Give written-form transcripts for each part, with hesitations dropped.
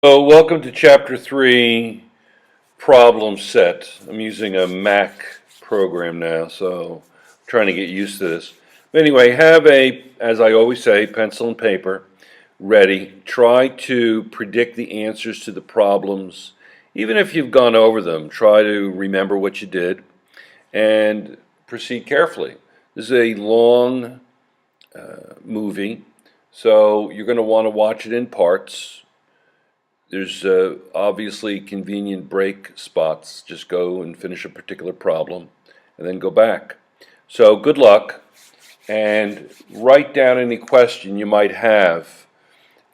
So welcome to Chapter 3, Problem Set. I'm using a Mac program now, so I'm trying to get used to this. But anyway, have as I always say, pencil and paper ready. Try to predict the answers to the problems. Even if you've gone over them, try to remember what you did and proceed carefully. This is a long movie, so you're going to want to watch it in parts. There's obviously convenient break spots. Just go and finish a particular problem and then go back. So good luck, and write down any question you might have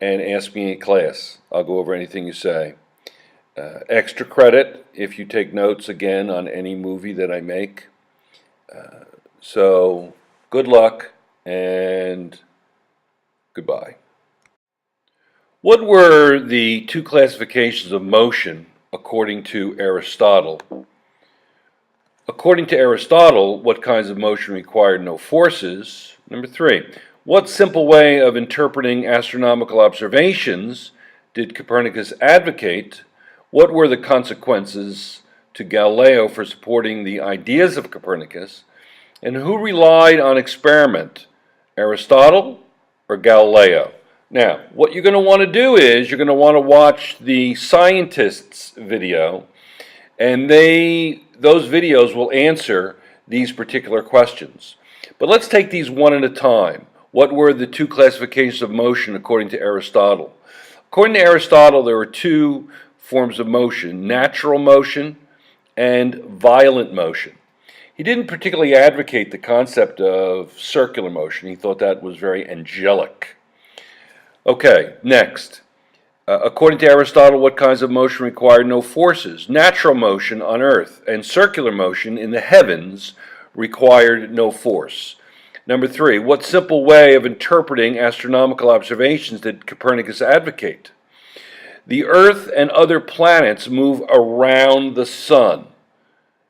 and ask me in class. I'll go over anything you say. Extra credit if you take notes again on any movie that I make. So good luck and goodbye. What were the two classifications of motion according to Aristotle? According to Aristotle, what kinds of motion required no forces? Number 3, what simple way of interpreting astronomical observations did Copernicus advocate? What were the consequences to Galileo for supporting the ideas of Copernicus? And who relied on experiment, Aristotle or Galileo? Now, what you're going to want to do is you're going to want to watch the scientists' video, and those videos will answer these particular questions. But let's take these one at a time. What were the two classifications of motion according to Aristotle? According to Aristotle, there were two forms of motion, natural motion and violent motion. He didn't particularly advocate the concept of circular motion. He thought that was very angelic. Okay, next. According to Aristotle, what kinds of motion required no forces? Natural motion on Earth and circular motion in the heavens required no force. Number 3, what simple way of interpreting astronomical observations did Copernicus advocate? The Earth and other planets move around the sun.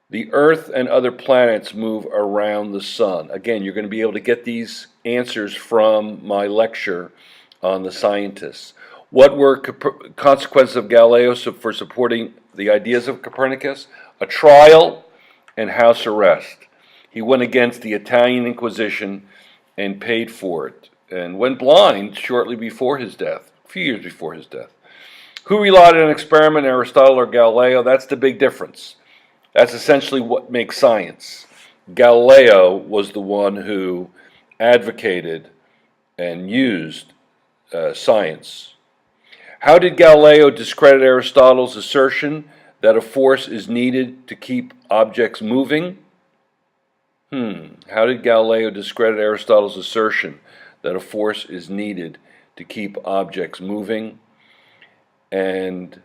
The Earth and other planets move around the sun. Again, you're going to be able to get these answers from my lecture on the scientists. What were consequences of Galileo for supporting the ideas of Copernicus? A trial and house arrest. He went against the Italian Inquisition and paid for it, and went blind shortly before his death, a few years before his death. Who relied on experiment, Aristotle or Galileo? That's the big difference. That's essentially what makes science. Galileo was the one who advocated and used science. How did Galileo discredit Aristotle's assertion that a force is needed to keep objects moving? How did Galileo discredit Aristotle's assertion that a force is needed to keep objects moving? And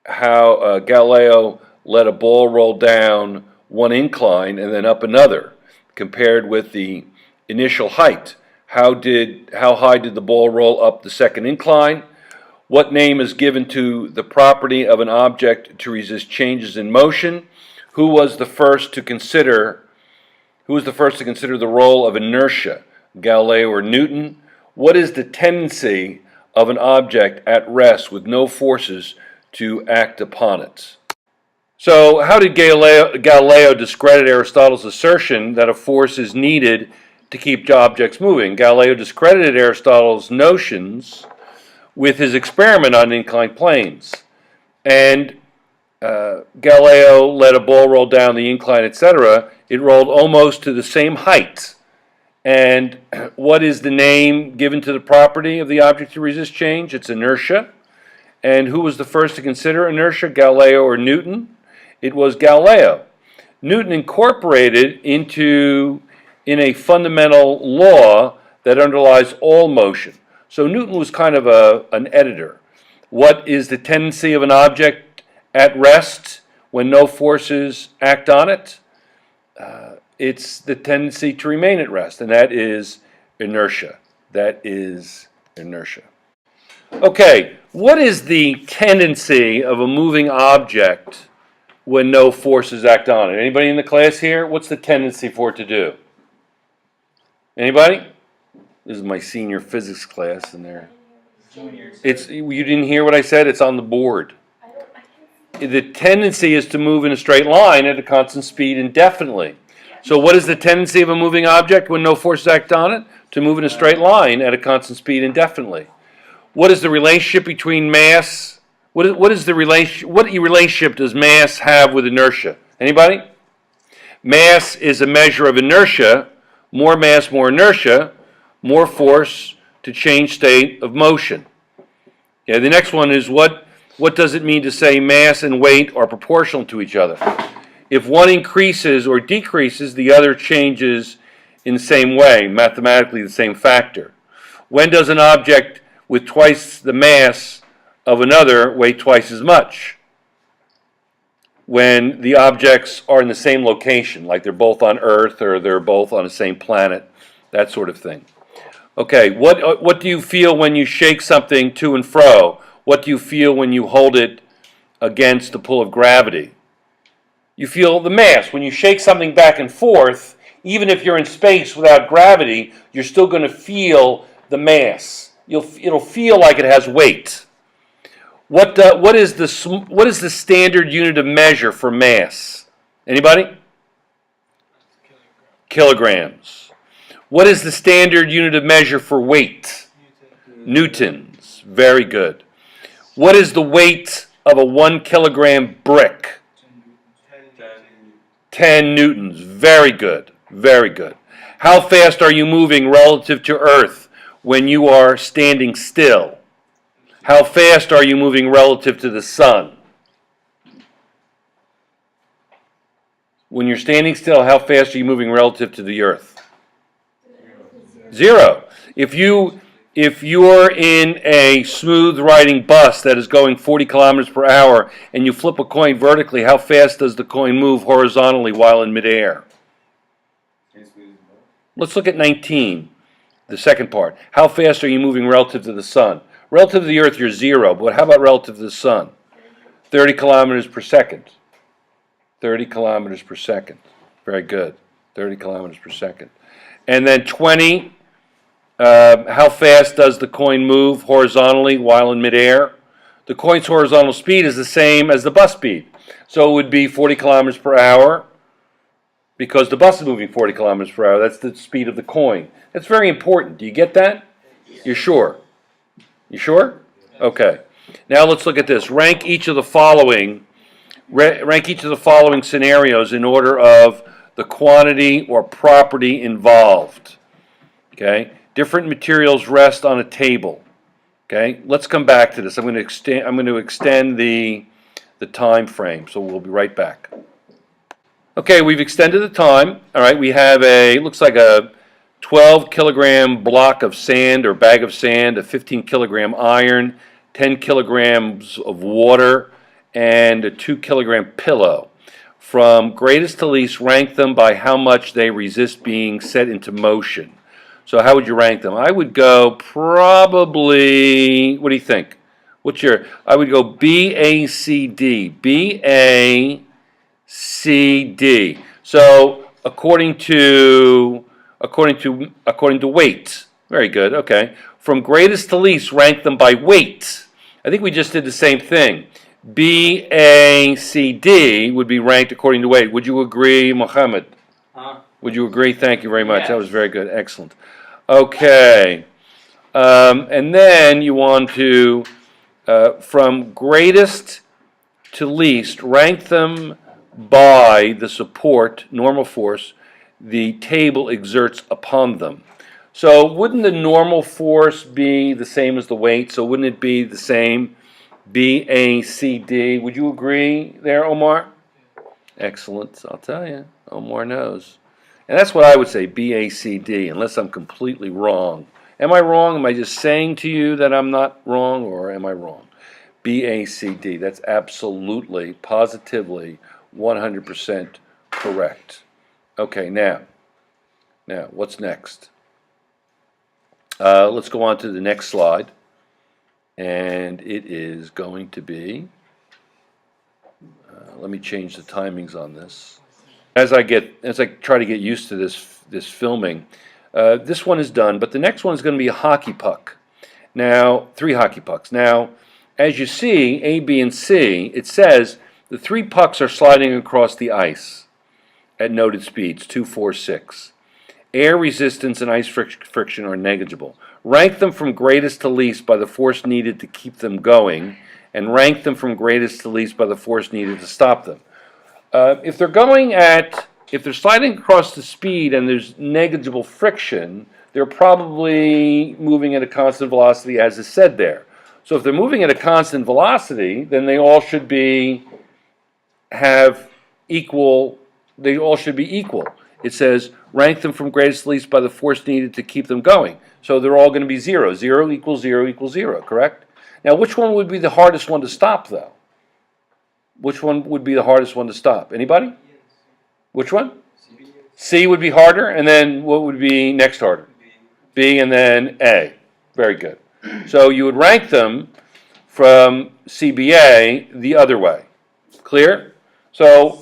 how Galileo let a ball roll down one incline and then up another, compared with the initial height. How high did the ball roll up the second incline? What name is given to the property of an object to resist changes in motion? Who was the first to consider the role of inertia, Galileo or Newton? What is the tendency of an object at rest with no forces to act upon it? So, how did Galileo discredit Aristotle's assertion that a force is needed to keep objects moving? Galileo discredited Aristotle's notions with his experiment on inclined planes. And Galileo let a ball roll down the incline, etc. It rolled almost to the same height. And what is the name given to the property of the object to resist change? It's inertia. And who was the first to consider inertia, Galileo or Newton? It was Galileo. Newton incorporated in a fundamental law that underlies all motion. So Newton was kind of an editor. What is the tendency of an object at rest when no forces act on it? It's the tendency to remain at rest, and that is inertia. That is inertia. Okay, what is the tendency of a moving object when no forces act on it? Anybody in the class here? What's the tendency for it to do? Anybody? This is my senior physics class, and they're You didn't hear what I said? It's on the board. The tendency is to move in a straight line at a constant speed indefinitely. So what is the tendency of a moving object when no forces act on it? To move in a straight line at a constant speed indefinitely. What is the relationship between mass? What relationship does mass have with inertia? Anybody? Mass is a measure of inertia. More mass, more inertia, more force to change state of motion. Okay, the next one is what does it mean to say mass and weight are proportional to each other? If one increases or decreases, the other changes in the same way, mathematically the same factor. When does an object with twice the mass of another weigh twice as much? When the objects are in the same location, like they're both on Earth or they're both on the same planet, that sort of thing. Okay, what do you feel when you shake something to and fro? What do you feel when you hold it against the pull of gravity? You feel the mass. When you shake something back and forth, even if you're in space without gravity, you're still going to feel the mass. It'll feel like it has weight. What is the standard unit of measure for mass? Anybody? Kilograms. What is the standard unit of measure for weight? Newtons. Very good. What is the weight of a 1 kilogram brick? 10 newtons. Very good. Very good. How fast are you moving relative to Earth when you are standing still? How fast are you moving relative to the sun? When you're standing still, how fast are you moving relative to the Earth? 0. If you're in a smooth riding bus that is going 40 kilometers per hour and you flip a coin vertically, how fast does the coin move horizontally while in midair? Let's look at 19, the second part. How fast are you moving relative to the sun? Relative to the Earth, you're 0, but how about relative to the sun? 30 kilometers per second. 30 kilometers per second. Very good. 30 kilometers per second. And then 20, how fast does the coin move horizontally while in midair? The coin's horizontal speed is the same as the bus speed. So it would be 40 kilometers per hour because the bus is moving 40 kilometers per hour. That's the speed of the coin. That's very important. Do you get that? You're sure? You sure? Okay. Now let's look at this. Rank each of the following scenarios in order of the quantity or property involved. Okay? Different materials rest on a table. Okay? Let's come back to this. I'm going to extend the time frame, so we'll be right back. Okay, we've extended the time. All right, we have looks like a 12 kilogram block of sand or bag of sand, a 15 kilogram iron, 10 kilograms of water, and a 2 kilogram pillow. From greatest to least, rank them by how much they resist being set into motion. So how would you rank them? I would go probably, what do you think? I would go B, A, C, D. B, A, C, D. So according to weight. Very good, okay. From greatest to least, rank them by weight. I think we just did the same thing. B, A, C, D would be ranked according to weight. Would you agree, Mohammed? Would you agree? Thank you very much. Yes. That was very good. Excellent. Okay. And then you want to, from greatest to least, rank them by the support, normal force, the table exerts upon them. So wouldn't the normal force be the same as the weight? So wouldn't it be the same? B, A, C, D. Would you agree there, Omar? Excellent. I'll tell you. Omar knows. And that's what I would say, B, A, C, D, unless I'm completely wrong. Am I wrong? Am I just saying to you that I'm not wrong, or am I wrong? B, A, C, D. That's absolutely, positively, 100% correct. Okay, now, what's next? Let's go on to the next slide. And it is going to be, let me change the timings on this. As I try to get used to this filming, this one is done, but the next one is going to be a hockey puck. Now, 3 hockey pucks. Now, as you see, A, B, and C, it says the 3 pucks are sliding across the ice at noted speeds, 2, 4, 6. Air resistance and ice friction are negligible. Rank them from greatest to least by the force needed to keep them going, and rank them from greatest to least by the force needed to stop them. If they're sliding across the speed and there's negligible friction, they're probably moving at a constant velocity, as is said there. So if they're moving at a constant velocity, then they all should be equal. It says rank them from greatest to least by the force needed to keep them going. So they're all going to be 0. 0 equals 0 equals 0, correct? Now, which one would be the hardest one to stop, though? Which one would be the hardest one to stop? Anybody? Which one? C would be harder, and then what would be next harder? B, and then A. Very good. So you would rank them from CBA the other way. Clear? So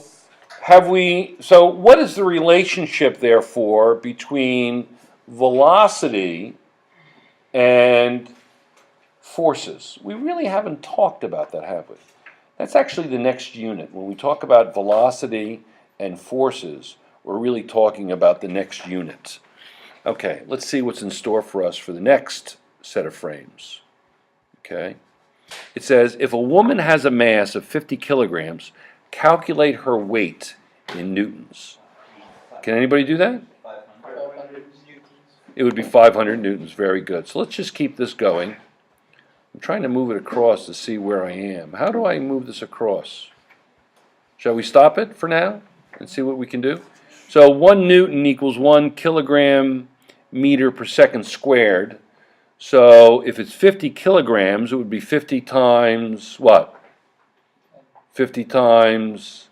what is the relationship, therefore, between velocity and forces? We really haven't talked about that, have we? That's actually the next unit. When we talk about velocity and forces, we're really talking about the next unit. Okay, let's see what's in store for us for the next set of frames. Okay. It says, if a woman has a mass of 50 kilograms, calculate her weight in newtons. Can anybody do that? 500 newtons. It would be 500 newtons. Very good. So let's just keep this going. I'm trying to move it across to see where I am. How do I move this across? Shall we stop it for now and see what we can do? So 1 newton equals 1 kilogram meter per second squared. So if it's 50 kilograms, it would be 50 times what? 50 times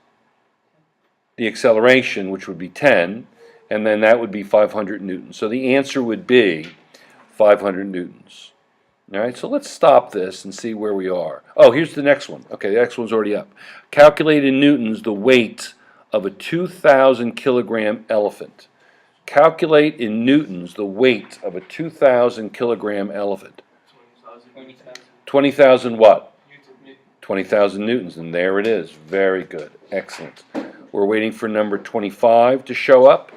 the acceleration, which would be 10, and then that would be 500 newtons. So the answer would be 500 newtons. All right, so let's stop this and see where we are. Oh, here's the next one. Okay, the next one's already up. Calculate in newtons the weight of a 2,000 kilogram elephant. Calculate in newtons the weight of a 2,000 kilogram elephant. 20,000 what? 20,000 newtons, and there it is. Very good. Excellent. We're waiting for number 25 to show up.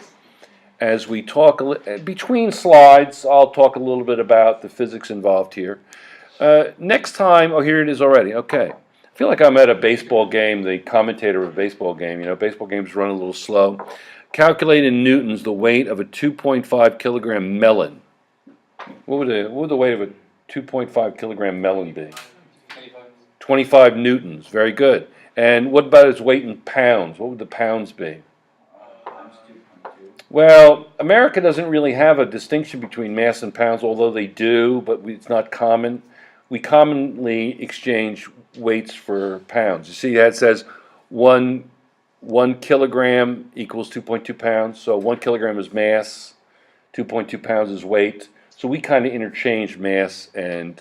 As we talk, between slides, I'll talk a little bit about the physics involved here. Next time, oh, here it is already. Okay. I feel like I'm at a baseball game, the commentator of a baseball game. You know, baseball games run a little slow. Calculate in newtons the weight of a 2.5 kilogram melon. What would the weight of a 2.5 kilogram melon be? 25 newtons. Very good. And what about its weight in pounds? What would the pounds be? Well, America doesn't really have a distinction between mass and pounds, although they do, but it's not common. We commonly exchange weights for pounds. You see, that says 1 kilogram equals 2.2 pounds. So 1 kilogram is mass, 2.2 pounds is weight. So we kind of interchange mass and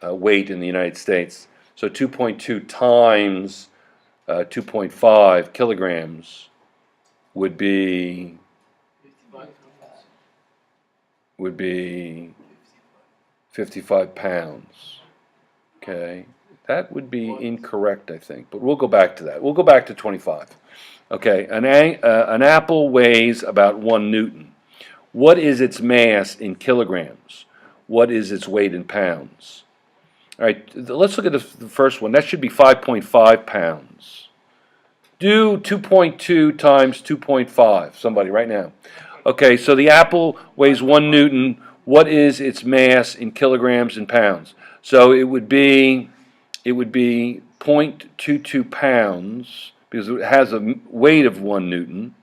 weight in the United States. So 2.2 times 2.5 kilograms would be 55 pounds. Okay, that would be incorrect, I think, but we'll go back to that. We'll go back to 25. Okay, an apple weighs about 1 newton. What is its mass in kilograms? What is its weight in pounds? All right, let's look at the first one. That should be 5.5 pounds. Do 2.2 times 2.5. Somebody right now. Okay, so the apple weighs 1 newton. What is its mass in kilograms and pounds? So it would be 0.22 pounds because it has a weight of 1 newton.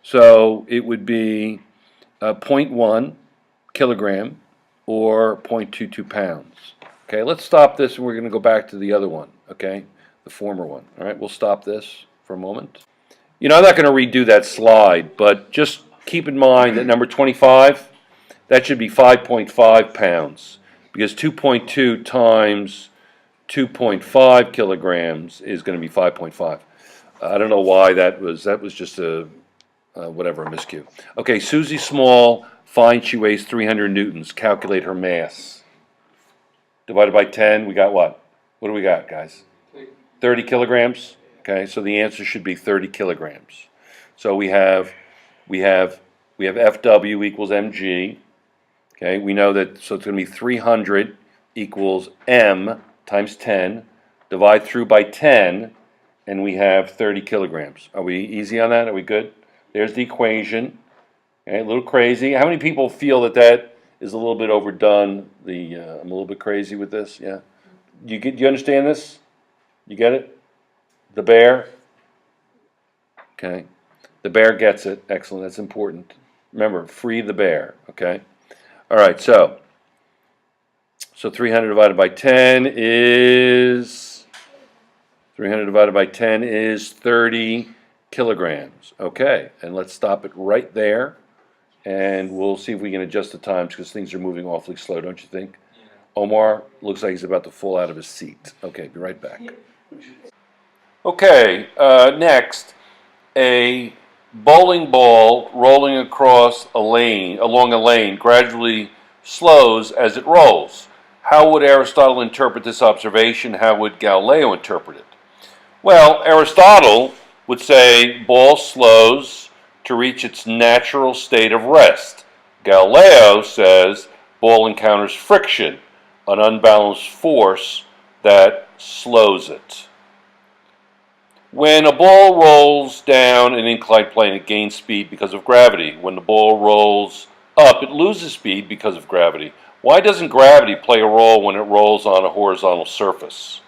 So it would be 0.1 kilogram or 0.22 pounds. Okay, let's stop this and we're going to go back to the other one, okay, the former one. All right, we'll stop this for a moment. You know, I'm not going to redo that slide, but just keep in mind that number 25, that should be 5.5 pounds because 2.2 times 2.5 kilograms is going to be 5.5. I don't know why that was just a miscue. Okay, Susie Small finds she weighs 300 newtons. Calculate her mass. divided by 10, we got what? What do we got, guys? 30 kilograms. Okay, so the answer should be 30 kilograms. So we have FW equals mg. Okay, we know that, so it's going to be 300 equals m times 10, divide through by 10, and we have 30 kilograms. Are we easy on that? Are we good? There's the equation. Okay, a little crazy. How many people feel that that is a little bit overdone? I'm a little bit crazy with this. Yeah. Do you understand this? You get it? The bear? Okay. The bear gets it. Excellent. That's important. Remember, free the bear. Okay. All right. So 300 divided by 10 is 30 kilograms. Okay. And let's stop it right there. And we'll see if we can adjust the times because things are moving awfully slow, don't you think? Yeah. Omar looks like he's about to fall out of his seat. Okay, be right back. Okay, next, a bowling ball rolling along a lane gradually slows as it rolls. How would Aristotle interpret this observation? How would Galileo interpret it? Well, Aristotle would say ball slows to reach its natural state of rest. Galileo says ball encounters friction, an unbalanced force that slows it. When a ball rolls down an inclined plane, it gains speed because of gravity. When the ball rolls up, it loses speed because of gravity. Why doesn't gravity play a role when it rolls on a horizontal surface?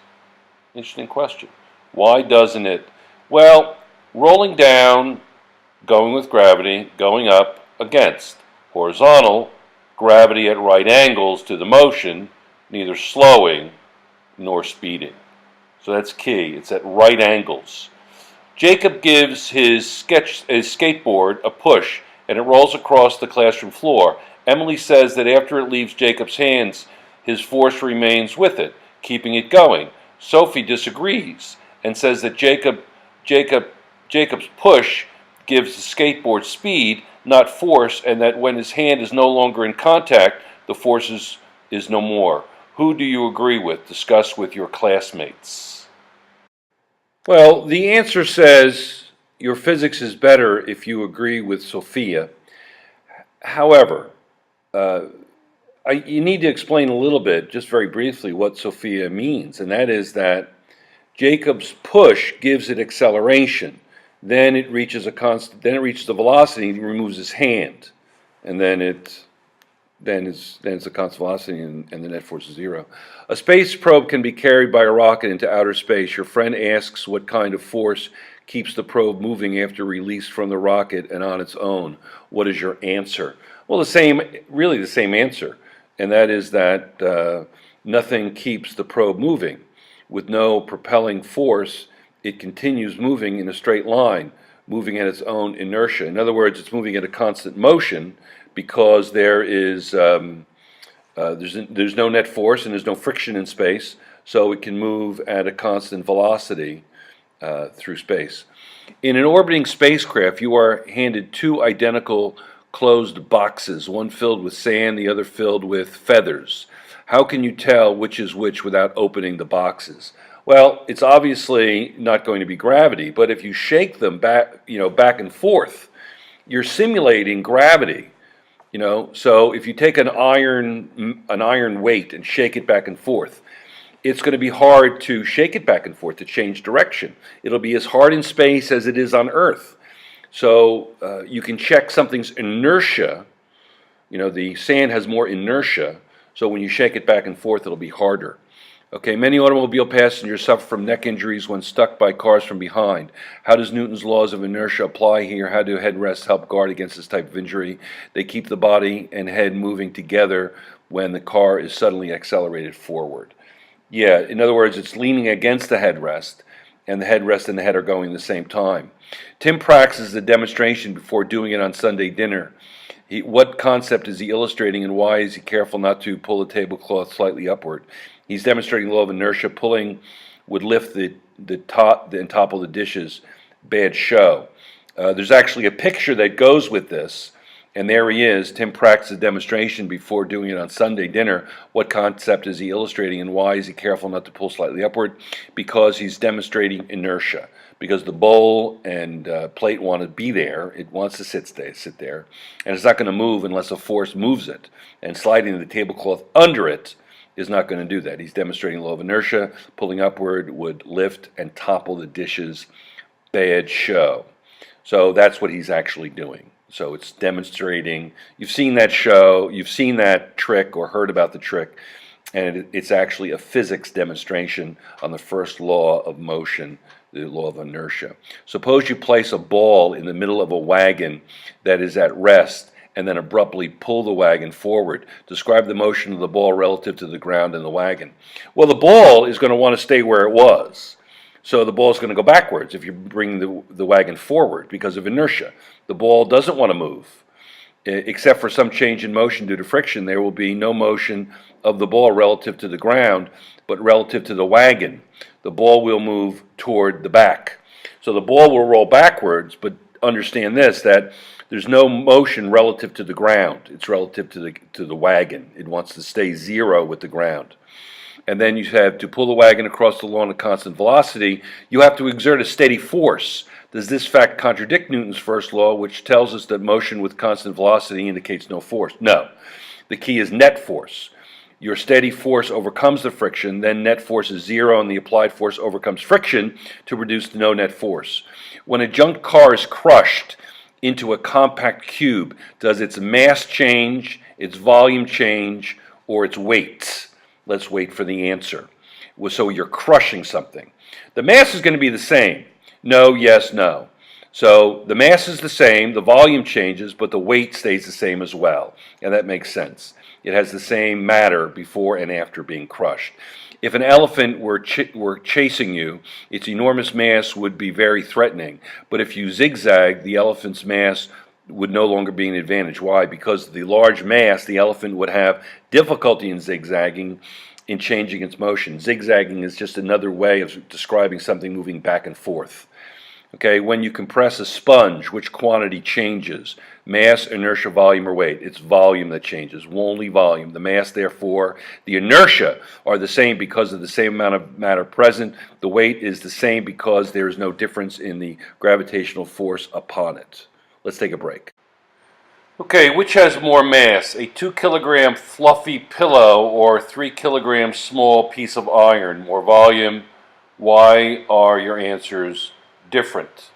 Interesting question. Why doesn't it? Well, rolling down, going with gravity, going up, against. Horizontal, gravity at right angles to the motion, neither slowing nor speeding. So that's key. It's at right angles. Jacob gives his skateboard a push, and it rolls across the classroom floor. Emily says that after it leaves Jacob's hands, his force remains with it, keeping it going. Sophie disagrees and says that Jacob's push gives the skateboard speed, not force, and that when his hand is no longer in contact, the force is no more. Who do you agree with? Discuss with your classmates. Well, the answer says your physics is better if you agree with Sophia. However, you need to explain a little bit, just very briefly, what Sophia means, and that is that Jacob's push gives it acceleration. Then it reaches the velocity, and he removes his hand, and then it's a constant velocity, and the net force is zero. A space probe can be carried by a rocket into outer space. Your friend asks what kind of force keeps the probe moving after release from the rocket and on its own. What is your answer? Well, really the same answer, and that is that nothing keeps the probe moving. With no propelling force, it continues moving in a straight line, moving at its own inertia. In other words, it's moving at a constant motion because there's no net force and there's no friction in space, so it can move at a constant velocity through space. In an orbiting spacecraft, you are handed two identical closed boxes, one filled with sand, the other filled with feathers. How can you tell which is which without opening the boxes? Well, it's obviously not going to be gravity, but if you shake them back and forth, you're simulating gravity. So if you take an iron weight and shake it back and forth, it's going to be hard to shake it back and forth to change direction. It'll be as hard in space as it is on Earth. So you can check something's inertia. The sand has more inertia, so when you shake it back and forth, it'll be harder. Okay, many automobile passengers suffer from neck injuries when stuck by cars from behind. How does Newton's laws of inertia apply here? How do headrests help guard against this type of injury? They keep the body and head moving together when the car is suddenly accelerated forward. Yeah, in other words, it's leaning against the headrest, and the headrest and the head are going at the same time. Tim practices the demonstration before doing it on Sunday dinner. What concept is he illustrating, and why is he careful not to pull the tablecloth slightly upward? He's demonstrating the law of inertia. Pulling would lift the top and topple the dishes. Bad show. There's actually a picture that goes with this, And there he is. Tim practiced a demonstration before doing it on Sunday dinner. What concept is he illustrating, and why is he careful not to pull slightly upward? Because he's demonstrating inertia. Because the bowl and plate want to be there. It wants to sit there. And it's not going to move unless a force moves it. And sliding the tablecloth under it is not going to do that. He's demonstrating law of inertia. Pulling upward would lift and topple the dishes. Bad show. So that's what he's actually doing. So it's demonstrating, you've seen that show, you've seen that trick or heard about the trick, and it's actually a physics demonstration on the first law of motion, the law of inertia. Suppose you place a ball in the middle of a wagon that is at rest and then abruptly pull the wagon forward. Describe the motion of the ball relative to the ground and the wagon. Well, the ball is going to want to stay where it was. So the ball is going to go backwards if you bring the wagon forward because of inertia. The ball doesn't want to move. Except for some change in motion due to friction, there will be no motion of the ball relative to the ground, but relative to the wagon. The ball will move toward the back. So the ball will roll backwards, but understand this, that there's no motion relative to the ground. It's relative to the wagon. It wants to stay zero with the ground. And then you have to pull the wagon across the lawn at constant velocity. You have to exert a steady force. Does this fact contradict Newton's first law, which tells us that motion with constant velocity indicates no force? No. The key is net force. Your steady force overcomes the friction, then net force is zero, and the applied force overcomes friction to produce no net force. When a junk car is crushed into a compact cube, does its mass change, its volume change, or its weight? Let's wait for the answer. So you're crushing something. The mass is going to be the same. No, yes, no. So the mass is the same, the volume changes, but the weight stays the same as well. And that makes sense. It has the same matter before and after being crushed. If an elephant were chasing you, its enormous mass would be very threatening. But if you zigzag, the elephant's mass would no longer be an advantage. Why? Because of the large mass, the elephant would have difficulty in zigzagging, in changing its motion. Zigzagging is just another way of describing something moving back and forth. Okay, when you compress a sponge, which quantity changes? Mass, inertia, volume, or weight? It's volume that changes, only volume. The mass, therefore, the inertia are the same because of the same amount of matter present. The weight is the same because there is no difference in the gravitational force upon it. Let's take a break. Okay, which has more mass, a 2-kilogram fluffy pillow or 3-kilogram small piece of iron? More volume. Why are your answers different?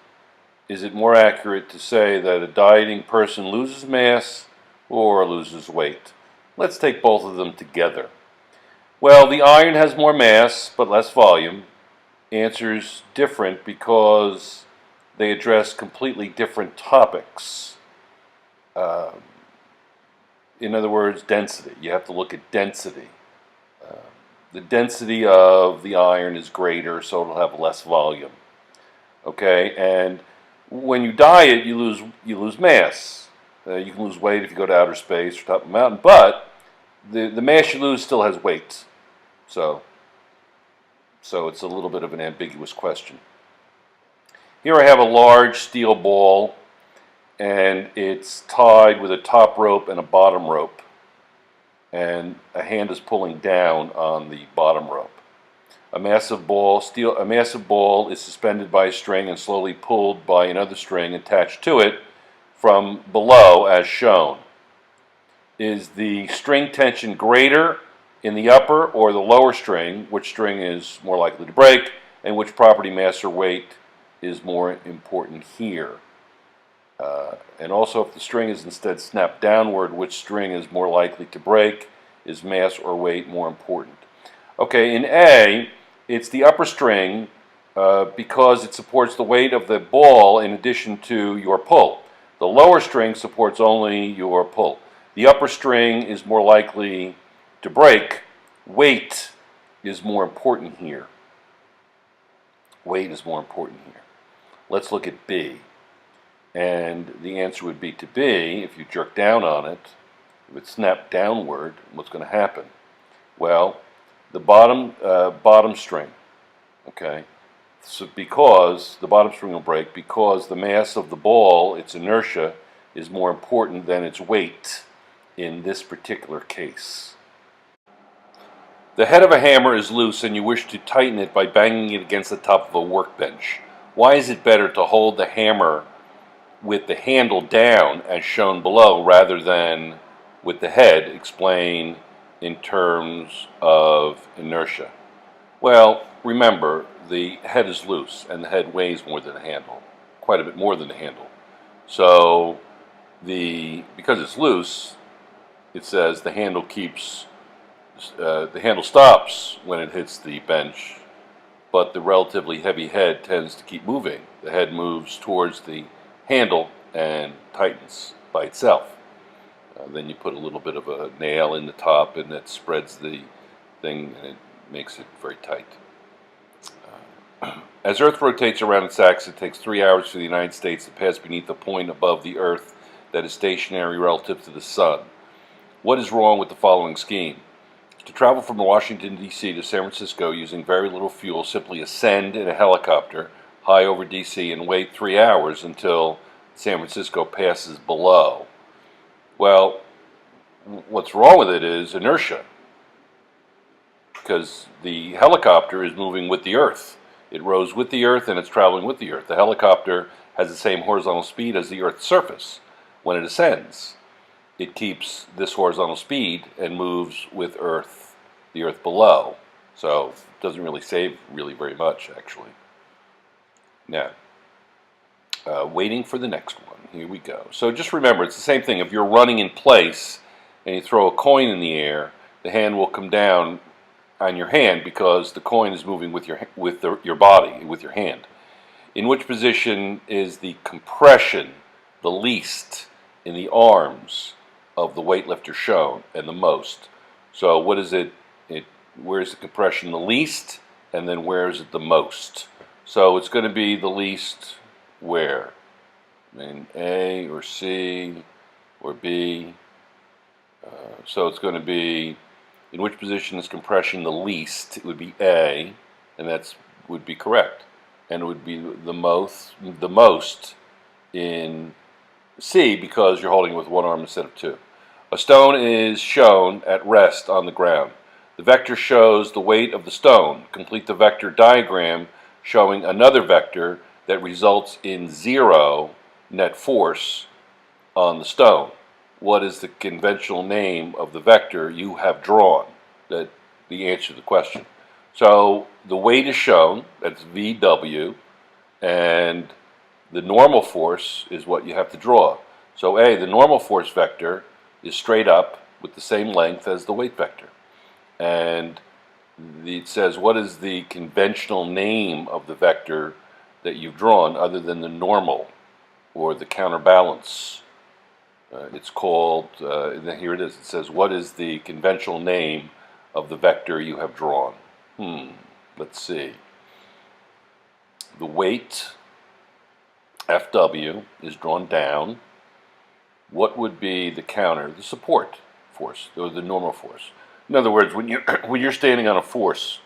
Is it more accurate to say that a dieting person loses mass or loses weight? Let's take both of them together. Well, the iron has more mass but less volume. Answers different because they address completely different topics. In other words, density. You have to look at density. The density of the iron is greater, so it'll have less volume. Okay, and when you diet, you lose mass. You can lose weight if you go to outer space or top of a mountain, but the mass you lose still has weight. So it's a little bit of an ambiguous question. Here I have a large steel ball, and it's tied with a top rope and a bottom rope, and a hand is pulling down on the bottom rope. A massive ball is suspended by a string and slowly pulled by another string attached to it from below as shown. Is the string tension greater in the upper or the lower string? Which string is more likely to break, and which property, mass or weight, is more important here? And also, if the string is instead snapped downward, which string is more likely to break? Is mass or weight more important? Okay, in A, it's the upper string because it supports the weight of the ball in addition to your pull. The lower string supports only your pull. The upper string is more likely to break. Weight is more important here. Weight is more important here. Let's look at B. And the answer would be to B, if you jerk down on it, if it's snapped downward, what's going to happen? Well, the bottom string, okay, so because the bottom string will break because the mass of the ball, its inertia, is more important than its weight in this particular case. The head of a hammer is loose and you wish to tighten it by banging it against the top of a workbench. Why is it better to hold the hammer with the handle down as shown below rather than with the head? Explain in terms of inertia. Well, remember, the head is loose and the head weighs more than the handle, quite a bit more than the handle. So because it's loose, it says the handle stops when it hits the bench, but the relatively heavy head tends to keep moving. The head moves towards the handle and tightens by itself. Then you put a little bit of a nail in the top and that spreads the thing and it makes it very tight. As Earth rotates around its axis, it takes 3 hours for the United States to pass beneath a point above the Earth that is stationary relative to the Sun. What is wrong with the following scheme? To travel from Washington, D.C. to San Francisco using very little fuel, simply ascend in a helicopter high over D.C. and wait 3 hours until San Francisco passes below. Well, what's wrong with it is inertia, because the helicopter is moving with the Earth. It rose with the Earth and it's traveling with the Earth. The helicopter has the same horizontal speed as the Earth's surface. When it ascends, it keeps this horizontal speed and moves with the Earth below. So it doesn't really save very much, actually. Now, waiting for the next one. Here we go. So just remember, it's the same thing. If you're running in place and you throw a coin in the air, the hand will come down on your hand because the coin is moving with your body, with your hand. In which position is the compression the least in the arms of the weightlifter shown, and the most? So what is it? Where is the compression the least, and then where is it the most? So it's going to be the least where? In A or C or B. So it's going to be, in which position is compression the least? It would be A, and that would be correct. And it would be the most in C because you're holding it with one arm instead of two. A stone is shown at rest on the ground. The vector shows the weight of the stone. Complete the vector diagram showing another vector that results in 0 net force on the stone. What is the conventional name of the vector you have drawn? That's the answer to the question. So the weight is shown, that's VW, and the normal force is what you have to draw. So A, the normal force vector, is straight up with the same length as the weight vector. And it says, what is the conventional name of the vector that you've drawn other than the normal or the counterbalance? It's called, here it is, it says, what is the conventional name of the vector you have drawn? Let's see. The weight, FW, is drawn down. What would be the counter? The support force, or the normal force. In other words, when you're standing on a force,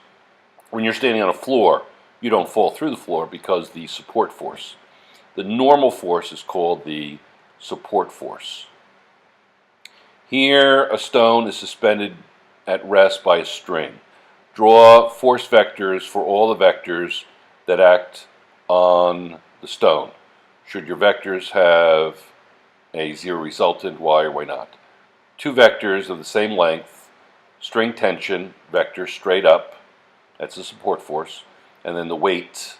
when you're standing on a floor, you don't fall through the floor because the support force. The normal force is called the support force. Here, a stone is suspended at rest by a string. Draw force vectors for all the vectors that act on the stone. Should your vectors have a 0 resultant, why or why not? Two vectors of the same length, string tension vector straight up, that's the support force, and then the weight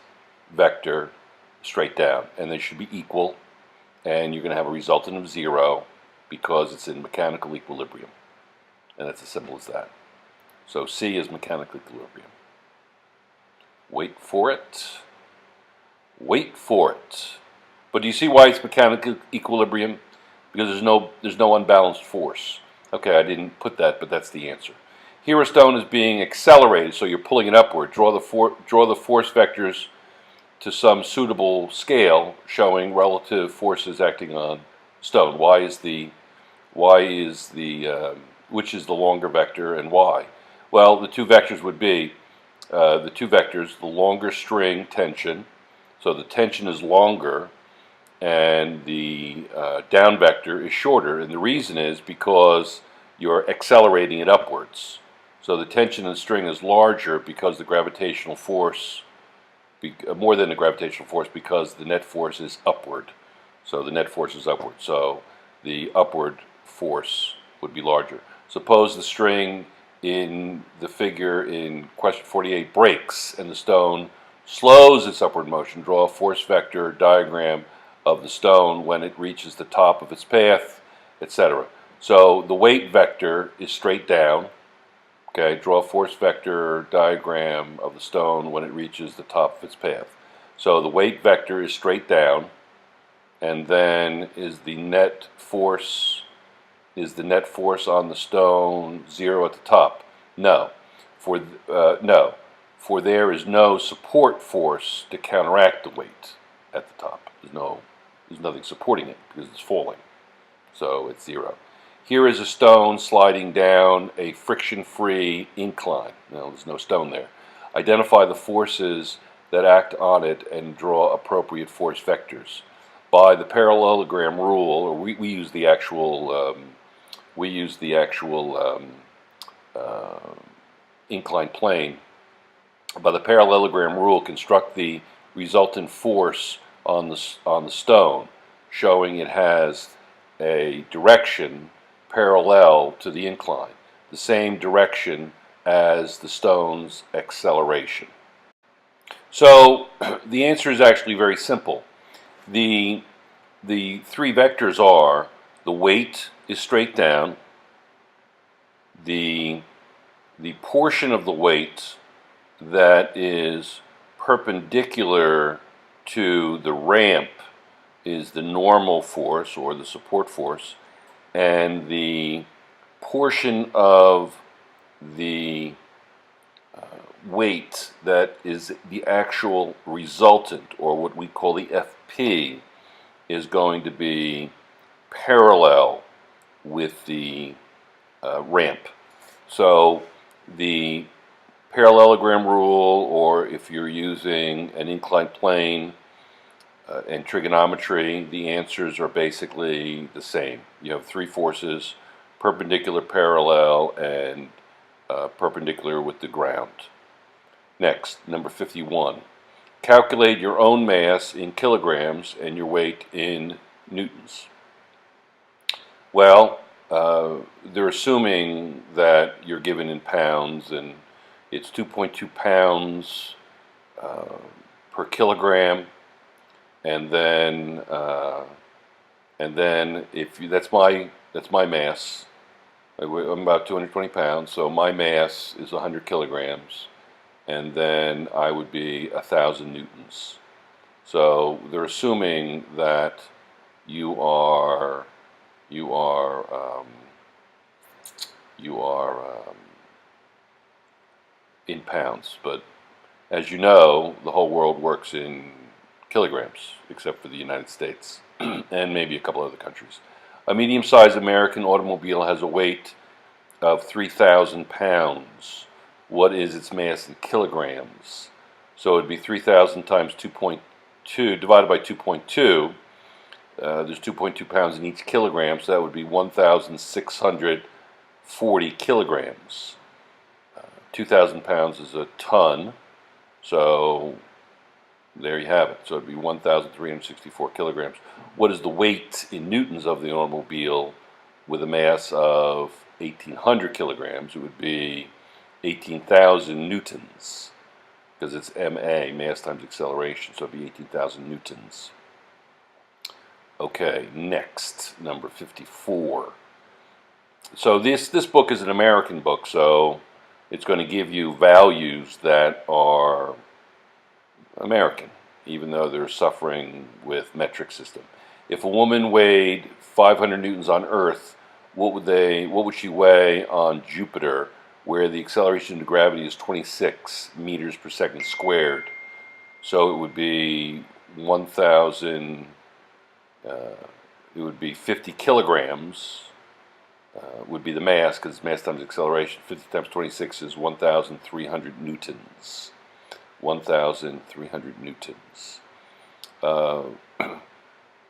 vector straight down, and they should be equal, and you're going to have a resultant of 0 because it's in mechanical equilibrium, and it's as simple as that. So C is mechanical equilibrium. Wait for it. Wait for it. But do you see why it's mechanical equilibrium? Because there's no unbalanced force. Okay, I didn't put that, but that's the answer. Here a stone is being accelerated, so you're pulling it upward. Draw the force vectors to some suitable scale showing relative forces acting on stone. Which is the longer vector and why? Well, the two vectors would be the longer string tension, so the tension is longer, and the down vector is shorter. And the reason is because you're accelerating it upwards. So the tension in the string is larger because the gravitational force, more than the gravitational force, because the net force is upward. So the net force is upward. So the upward force would be larger. Suppose the string in the figure in question 48 breaks and the stone slows its upward motion. Draw a force vector diagram of the stone when it reaches the top of its path, etc. So the weight vector is straight down. Okay, draw a force vector diagram of the stone when it reaches the top of its path. So the weight vector is straight down, and then is the net force on the stone 0 at the top? No, for there is no support force to counteract the weight at the top. There's nothing supporting it because it's falling, so it's 0. Here is a stone sliding down a friction-free incline. No, there's no stone there. Identify the forces that act on it and draw appropriate force vectors. By the parallelogram rule, or we use the actual inclined plane. By the parallelogram rule, construct the resultant force on the stone, showing it has a direction parallel to the incline, the same direction as the stone's acceleration. So the answer is actually very simple. The three vectors are: the weight is straight down, the portion of the weight that is perpendicular to the ramp is the normal force or the support force, and the portion of the weight that is the actual resultant, or what we call the FP, is going to be parallel with the ramp. So the parallelogram rule, or if you're using an inclined plane and trigonometry, the answers are basically the same. You have three forces: perpendicular, parallel, and perpendicular with the ground. Next, number 51. Calculate your own mass in kilograms and your weight in newtons. Well, they're assuming that you're given in pounds, and it's 2.2 pounds per kilogram, and then if you, that's my mass. I'm about 220 pounds, so my mass is 100 kilograms, and then I would be 1,000 newtons. So they're assuming that you are in pounds, but as you know, the whole world works in kilograms, except for the United States and maybe a couple other countries. A medium-sized American automobile has a weight of 3,000 pounds. What is its mass in kilograms? So it would be 3,000 times 2.2 divided by 2.2. There's 2.2 pounds in each kilogram, so that would be 1,640 kilograms. 2,000 pounds is a ton, so there you have it. So it would be 1,364 kilograms. What is the weight in newtons of the automobile with a mass of 1,800 kilograms? It would be 18,000 newtons, because it's MA, mass times acceleration, so it would be 18,000 newtons. Okay, next, number 54. So this book is an American book, so it's going to give you values that are American, even though they're suffering with metric system. If a woman weighed 500 newtons on Earth, what would she weigh on Jupiter, where the acceleration to gravity is 26 meters per second squared? So it would be 1,000. It would be 50 kilograms. Would be the mass, because mass times acceleration. 50 times 26 is 1,300 newtons. 1,300 newtons.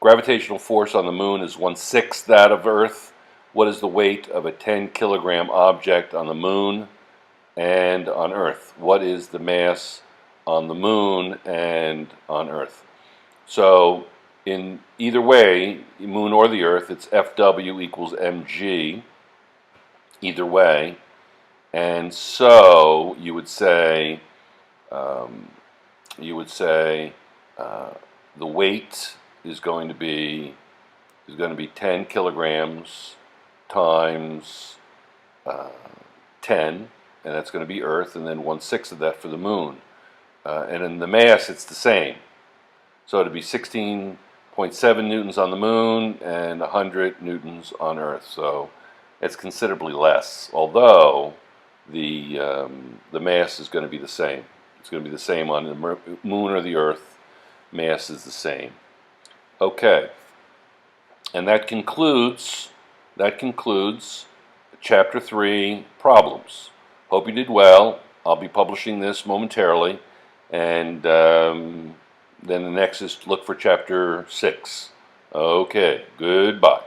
Gravitational force on the moon is 1/6 that of Earth. What is the weight of a 10-kilogram object on the moon and on Earth? What is the mass on the moon and on Earth? So in either way, the moon or the Earth, it's Fw equals mg, either way. And so you would say the weight is going to be 10 kilograms times 10, and that's going to be Earth, and then 1/6 of that for the moon. And in the mass, it's the same. So it'd be 16.7 newtons on the moon and 100 newtons on Earth. So it's considerably less, although the mass is going to be the same. It's going to be the same on the moon or the Earth. Mass is the same. Okay, and that concludes Chapter 3, Problems. Hope you did well. I'll be publishing this momentarily, and then the next is look for Chapter 6. Okay, goodbye.